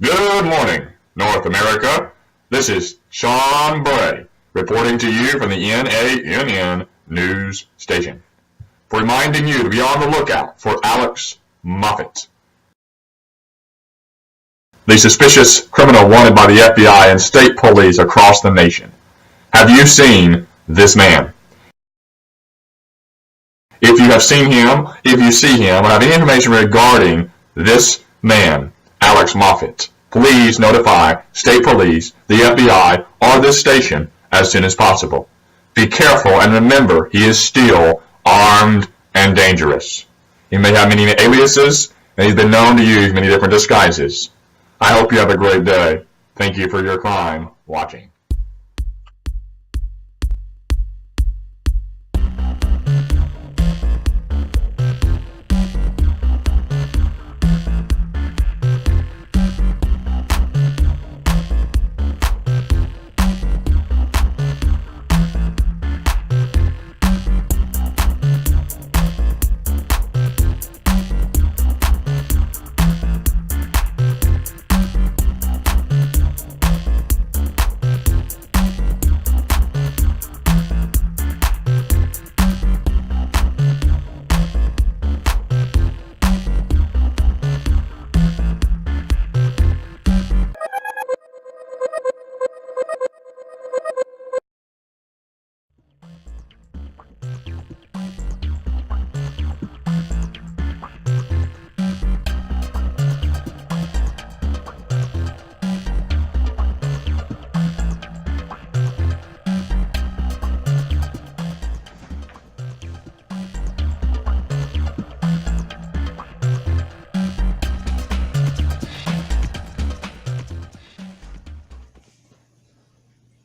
Good morning, North America. This is Sean Bray reporting to you from the NANN News Station, reminding you to be on the lookout for Alex Moffat, the suspicious criminal wanted by the FBI and state police across the nation. Have you seen this man? If you have seen him, if you see him, or have any information regarding this man, Alex Moffat, please notify state police, the FBI, or this station as soon as possible. Be careful and remember he is still armed and dangerous. He may have many aliases, and he's been known to use many different disguises. I hope you have a great day. Thank you for your time watching.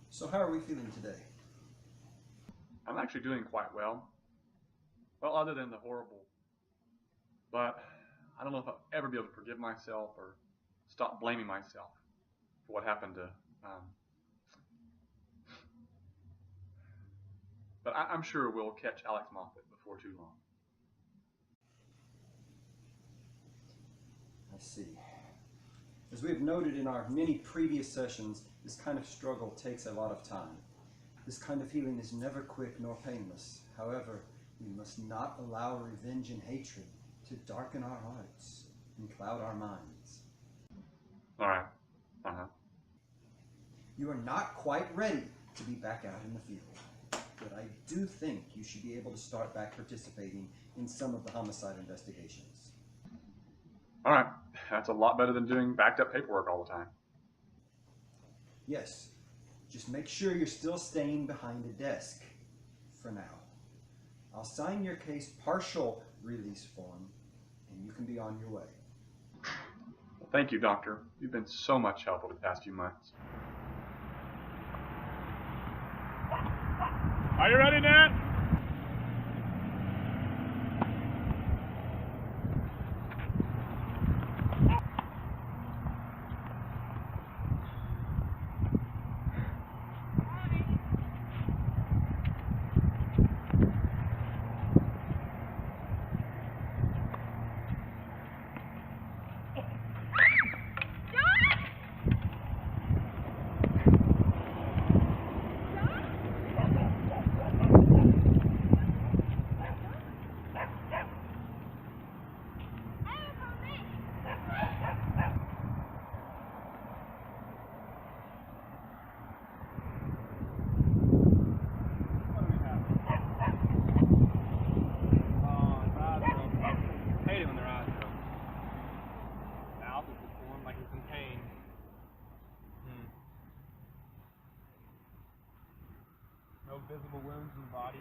So how are we feeling today? I'm actually doing quite well. Well, other than the horrible. But I don't know if I'll ever be able to forgive myself or stop blaming myself for what happened to. But I'm sure we'll catch Alex Moffat before too long. I see. As we have noted in our many previous sessions, this kind of struggle takes a lot of time. This kind of healing is never quick nor painless. However, we must not allow revenge and hatred to darken our hearts and cloud our minds. All right. You are not quite ready to be back out in the field, but I do think you should be able to start back participating in some of the homicide investigations. All right. That's a lot better than doing backed up paperwork all the time. Yes, just make sure you're still staying behind a desk for now. I'll sign your case partial release form and you can be on your way. Well, thank you, Doctor. You've been so much help over the past few months. Are you ready, Nat? No visible wounds in the body.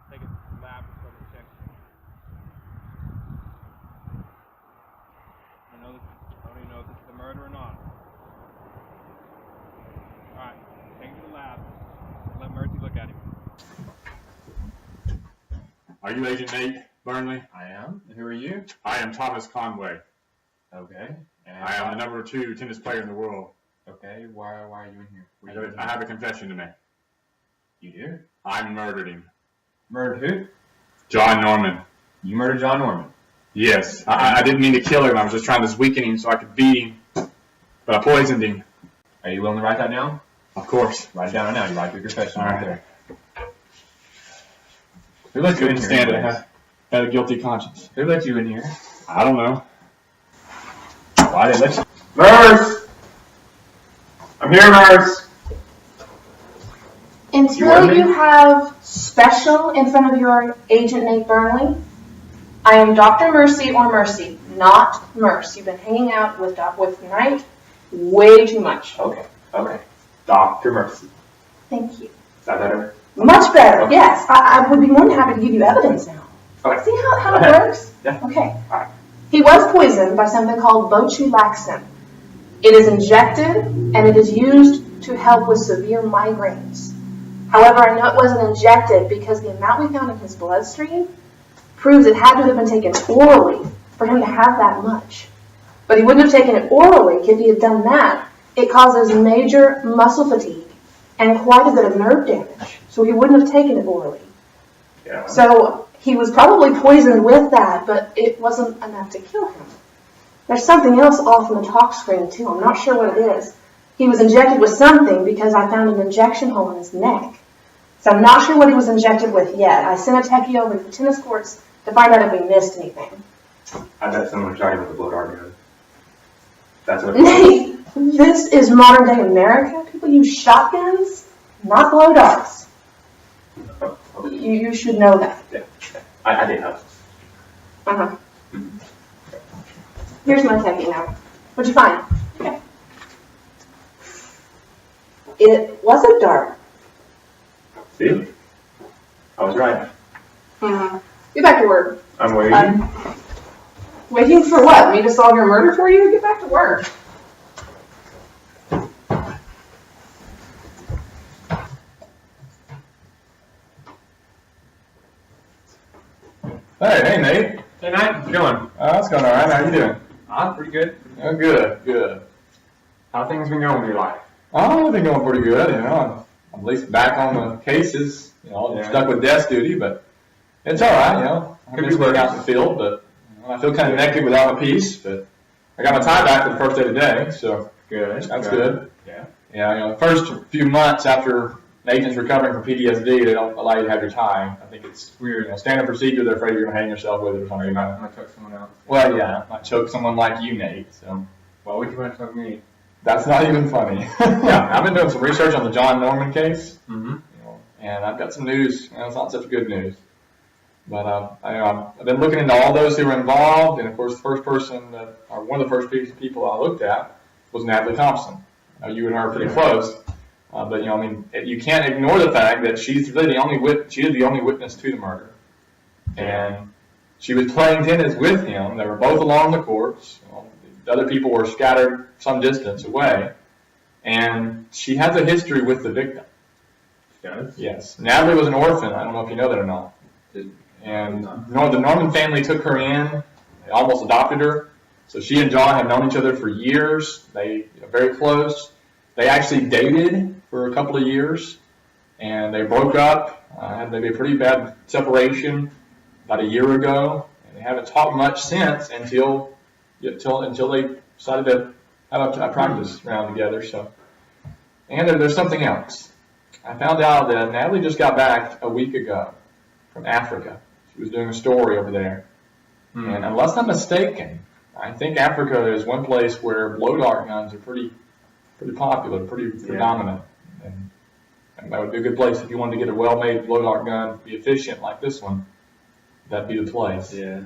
Take it to the lab for further checks. I don't even know if this is a murder or not. Alright, take him to the lab. Let Mercy look at him. Are you Agent Nate Burnley? I am. And who are you? I am Thomas Conway. Okay. And I am the number 2 tennis player in the world. Okay. Why are you in here? What are you doing? I have a confession to make. You do? I murdered him. Murdered who? John Norman. You murdered John Norman. Yes. I didn't mean to kill him. I was just trying to weaken him so I could beat him. But I poisoned him. Are you willing to write that down? Of course. Write it down right now. You write your confession right there. Who let you in here? stand it? Had a guilty conscience. Who let you in here? I don't know. Why did they let you? Nurse! I'm here, nurse! Until you have special in front of your agent Nate Burnley, I am Dr. Mercy or Mercy, not Merce. You've been hanging out with Knight way too much. Okay. Dr. Mercy. Thank you. Is that better? Much better, Okay. yes. I would be more than happy to give you evidence now. Okay. See how Okay. it works? Yeah. Okay. All right. He was poisoned by something called botulinum. It is injected and it is used to help with severe migraines. However, I know it wasn't injected because the amount we found in his bloodstream proves it had to have been taken orally for him to have that much. But he wouldn't have taken it orally if he had done that. It causes major muscle fatigue and quite a bit of nerve damage. So he wouldn't have taken it orally. Yeah. So he was probably poisoned with that, but it wasn't enough to kill him. There's something else off in the talk screen too. I'm not sure what it is. He was injected with something because I found an injection hole in his neck. So I'm not sure what he was injected with yet. I sent a techie over to the tennis courts to find out if we missed anything. I bet someone shot him with a blow dart gun. That's what. Nate, this is modern day America. People use shotguns, not blow darts. You should know that. Yeah. I did help. Uh-huh. Here's my techie now. What'd you find? Okay. It was a dart. See? I was right. Get back to work. I'm waiting. Waiting for what? Me to solve your murder for you? Get back to work. Hey, Nate. Hey, Knight. How's it going? It's going all right. How you doing? I'm pretty good. Oh, good. How things been going with your life? Oh, I've been going pretty good, you know. I'm at least back on the cases, you know, Yeah. stuck with desk duty, but it's all right, you know. I Could miss be being worse. out in the field, but you know, I feel kind of naked without a piece, but I got my tie back for the first day today, so Good. that's good. Yeah. Yeah, you know, the first few months after an agent's recovering from PTSD, they don't allow you to have your tie. I think it's weird. You know, standard procedure, they're afraid you're going to hang yourself with it or something. I'm gonna choke someone else. Well, yeah, I might choke someone like you, Nate, so Why would you want to choke me? that's not even funny. Yeah, I've been doing some research on the John Norman case. Mm-hmm. You know, and I've got some news, and it's not such good news. But I've been looking into all those who were involved, and of course, the first person, or one of the first people I looked at was Natalie Thompson. You and her are pretty close, but you know, I mean, you can't ignore the fact that she's really the only witness to the murder, and she was playing tennis with him. They were both along the courts. You know, the other people were scattered some distance away, and she has a history with the victim. She does? Yes. Natalie was an orphan. I don't know if you know that or not. And the Norman family took her in. They almost adopted her. So she and John have known each other for years. They are very close. They actually dated for a couple of years, and they broke up. Had maybe a pretty bad separation about a year ago, and they haven't talked much since until they decided to have a practice round together. So, and there's something else. I found out that Natalie just got back a week ago from Africa. She was doing a story over there. And unless I'm mistaken, I think Africa is one place where blow dart guns are pretty popular, pretty predominant. And that would be a good place if you wanted to get a well-made blow dart gun, be efficient like this one. That'd be the place. Yeah.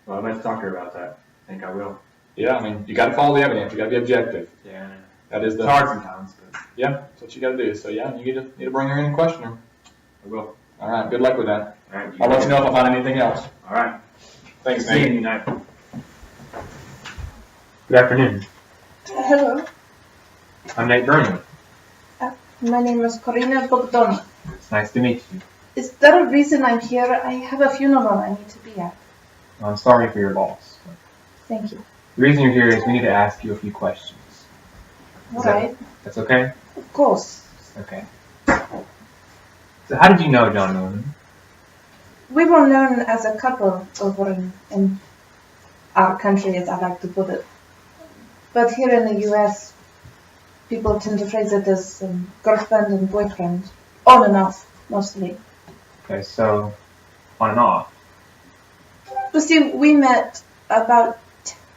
Well, I'm going to talk to her about that. I think I will. Yeah, I mean, you got to follow the evidence. You got to be objective. Yeah. That is It's hard sometimes, but Yeah, that's what you got to do. So yeah, you need to bring her in and question her. I will. All right, good luck with that. All right. I'll let you know if I find anything else. All right. Thanks, See you Nate. tonight. Good afternoon. Hello. I'm Nate Burnley. My name is Corina Bogdoni. It's nice to meet you. Is there a reason I'm here? I have a funeral I need to be at. Well, I'm sorry for your loss. Thank you. The reason you're here is we need to ask you a few questions. All right. That's okay? Of course. Okay. So how did you know John Norman? We were known as a couple over in our country, as I like to put it. But here in the US, people tend to phrase it as girlfriend and boyfriend, on and off, mostly. Okay, so on and off. But see, we met about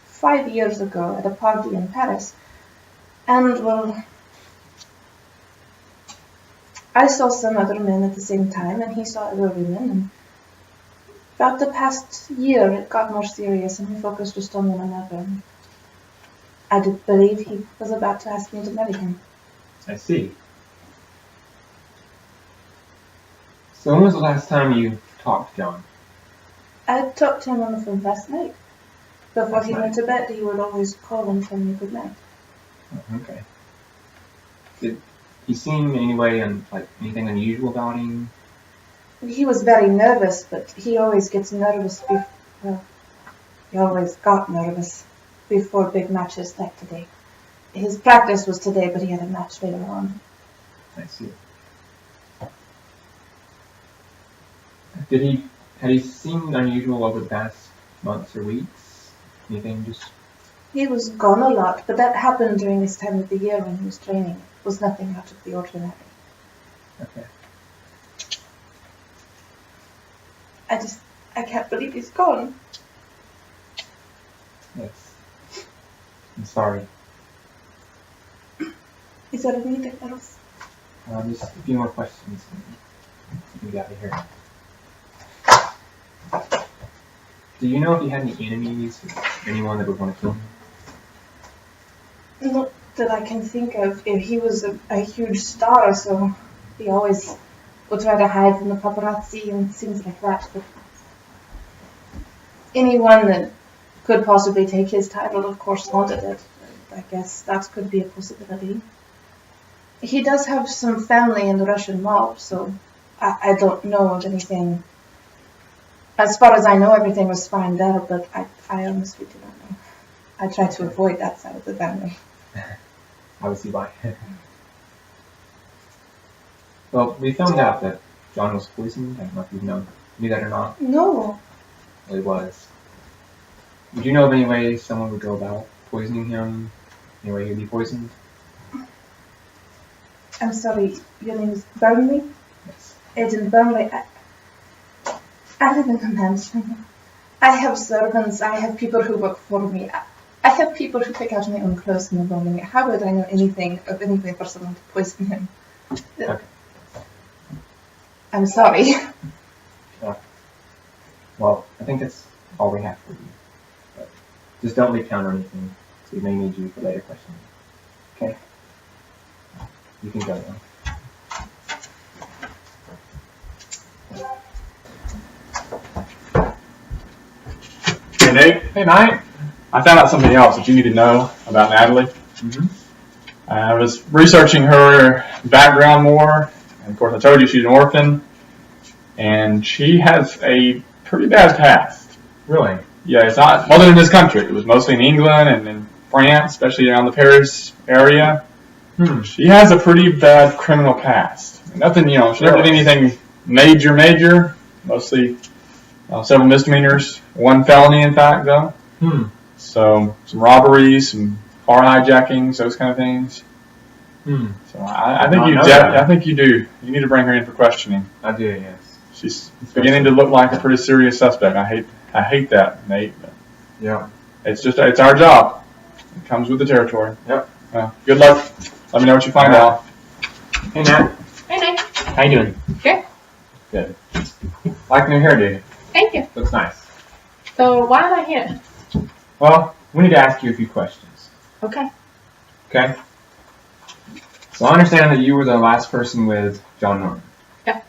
5 years ago at a party in Paris, and well, I saw some other men at the same time, and he saw other women, and about the past year it got more serious, and we focused just on one another. I did believe he was about to ask me to marry him. I see. So when was the last time you talked to John? I talked to him on the phone last night. Before he Last went to bed, he would always call and tell me good night. Oh, okay. Did he seem anyway like anything unusual about him? He was very nervous, but he always gets nervous he always got nervous before big matches like today. His practice was today, but he had a match later on. I see. Had he seemed unusual over the past months or weeks? Anything just... He was gone a lot, but that happened during this time of the year when he was training. It was nothing out of the ordinary. Okay. I can't believe he's gone. Yes. I'm sorry. Is there anything else? Just a few more questions. We got here. Do you know if he had any enemies or anyone that would want to kill him? Not that I can think of. If he was a huge star, so he always would try to hide from the paparazzi and things like that. But anyone that could possibly take his title, of course, wanted it. I guess that could be a possibility. He does have some family in the Russian mob, so I don't know of anything. As far as I know, everything was fine there, but I honestly do not know. I try to avoid that side of the family. I would see why. Well, we found out that John was poisoned. I don't know if you knew that or not. No. Well, he was. Would you know of any way someone would go about poisoning him? Any way he'd be poisoned? I'm sorry, your name is Burnley? Yes. Agent Burnley. I live in a mansion. I have servants. I have people who work for me. I have people who pick out my own clothes in the morning. How would I know anything of any way for someone to poison him? Okay. I'm sorry. Well, I think that's all we have for you. But just don't leave town or anything. So we may need you for later questioning. Okay? You can go now. Hey Nate, Hey, Mike. I found out something else that you need to know about Natalie. Mm-hmm. I was researching her background more, and of course I told you she's an orphan, and she has a pretty bad past. Really? Yeah, it's not, wasn't in this country. It was mostly in England and in France, especially around the Paris area. She has a pretty bad criminal past. Nothing, she never did anything major, mostly several misdemeanors, one felony in fact though. So some robberies, some car hijackings, those kind of things. So I think you do. You need to bring her in for questioning. I do, yes. She's beginning to look like a pretty serious suspect. I hate that, Nate. But Yeah. it's our job. It comes with the territory. Yep. Good luck. Let me know what you find out. Hey, Nat. Hey, Nick. How you doing? Good. Good. Like new hairdo. Thank you. Looks nice. So, why am I here? Well, we need to ask you a few questions. Okay. Okay? So I understand that you were the last person with John Norman. Yeah.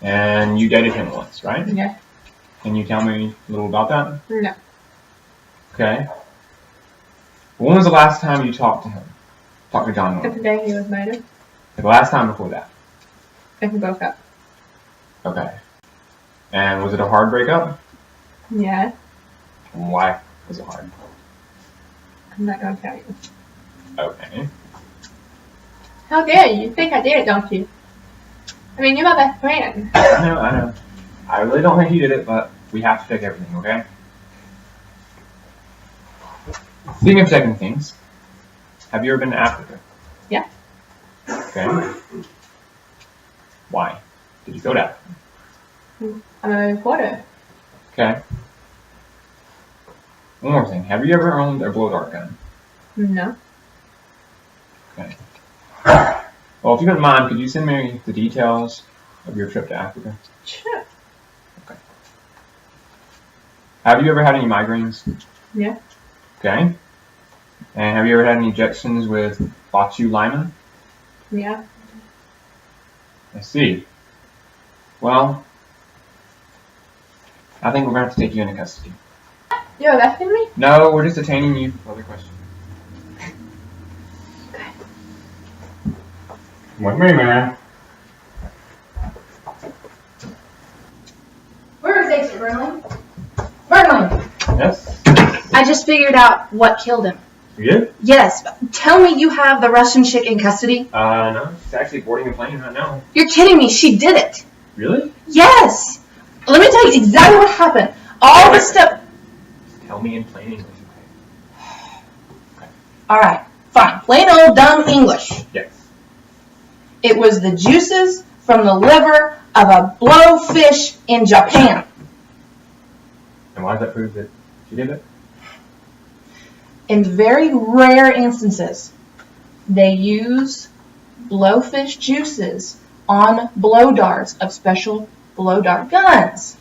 And you dated him once, right? Yeah. Can you tell me a little about that? No. Okay. When was the last time you talked to him? Talked to John The Norman? day he was murdered, The last time before that? and we broke up. Okay. And was it a hard breakup? Yeah. And why was it hard? I'm not gonna tell you. Okay. How dare you? You think I did, don't you? I mean, you're my best friend. I know. I really don't think he did it, but we have to check everything, okay? Speaking of checking things, have you ever been to Africa? Yeah. Okay. Why did you go to Africa? I'm a reporter. Okay. One more thing. Have you ever owned a blow dart gun? No. Okay. Well, if you don't mind, could you send me the details of your trip to Africa? Sure. Have you ever had any migraines? Yeah. Okay. And have you ever had any injections with botulinum? Yeah. I see. Well, I think we're going to have to take you into custody. You're arresting me? No, we're just detaining you for other questions. With me, man. Where is Agent Burnley? Burnley! Yes? I just figured out what killed him. You did? Yes. Tell me you have the Russian chick in custody. No. She's actually boarding a plane right now. You're kidding me. She did it. Really? Yes. Let me tell you exactly what happened. All the stuff. Tell me in plain English, okay? All right. Fine. Plain old dumb English. Yes. It was the juices from the liver of a blowfish in Japan. And why does that prove that she did it? In very rare instances, they use blowfish juices on blow darts of special blow dart guns.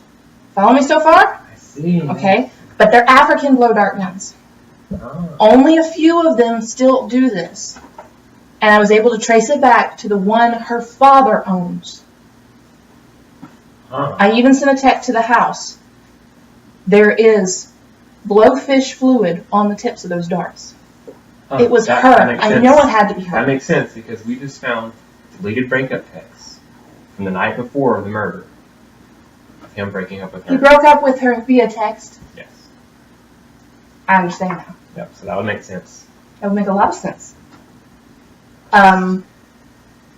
Follow me so far? I see. Okay. But they're African blow dart guns. Oh. Only a few of them still do this. And I was able to trace it back to the one her father owns. Huh. I even sent a text to the house. There is blowfish fluid on the tips of those darts. Huh. It was That her. makes I sense. know it had to be That her. makes sense because we just found deleted breakup texts from the night before the murder of him breaking up with He her. broke up with her via text. Yes. I understand now. Yep. So that would make sense. That would make a lot of sense.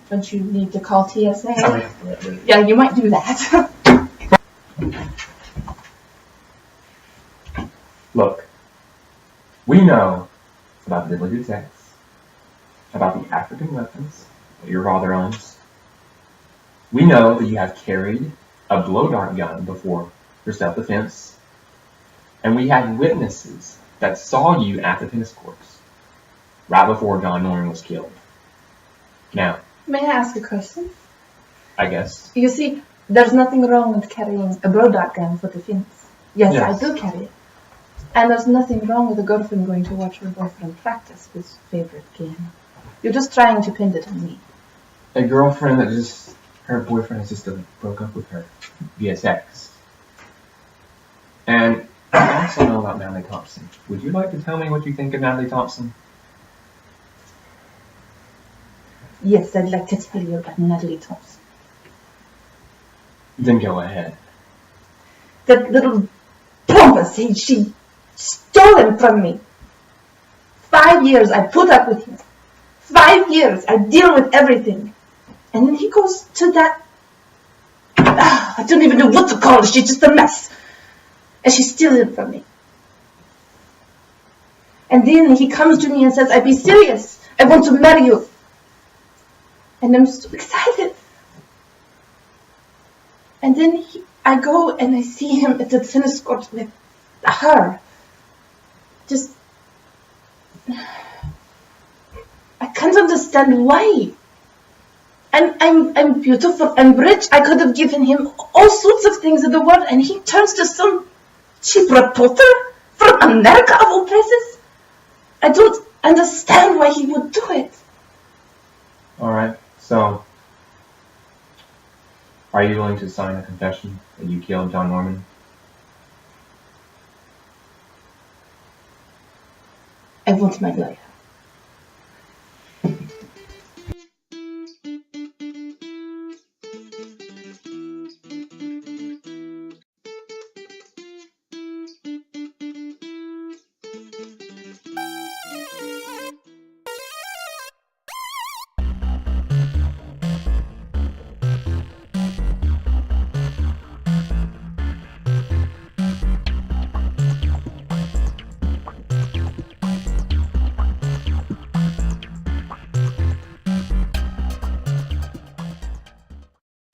Don't you need to call TSA? Yeah, you might do that. Look, we know about the deleted texts, about the African weapons that your father owns. We know that you have carried a blow dart gun before for self-defense, and we had witnesses that saw you at the tennis courts right before John Norman was killed. Now, May I ask a question? I guess. You see, there's nothing wrong with carrying a blow dart gun for defense. Yes, Yes. I do carry it. And there's nothing wrong with a girlfriend going to watch her boyfriend practice his favorite game. You're just trying to pin it on me. A girlfriend that just, her boyfriend has just broke up with her via text. And I also know about Natalie Thompson. Would you like to tell me what you think of Natalie Thompson? Yes, I'd like to tell you about Natalie Thompson. Then go ahead. That little pompous, she stole him from me. 5 years I put up with him. 5 years I deal with everything. And then he goes to that... I don't even know what to call her. She's just a mess. And she steals him from me. And then he comes to me and says, be serious. I want to marry you. And I'm so excited. And then I go and I see him at the tennis court with her. Just... I can't understand why. I'm beautiful, I'm rich. I could have given him all sorts of things in the world, and he turns to some cheap reporter from America of all places. I don't understand why he would do it. Alright, so, are you willing to sign a confession that you killed John Norman? I want my life.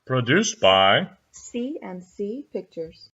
Produced by C&C Pictures.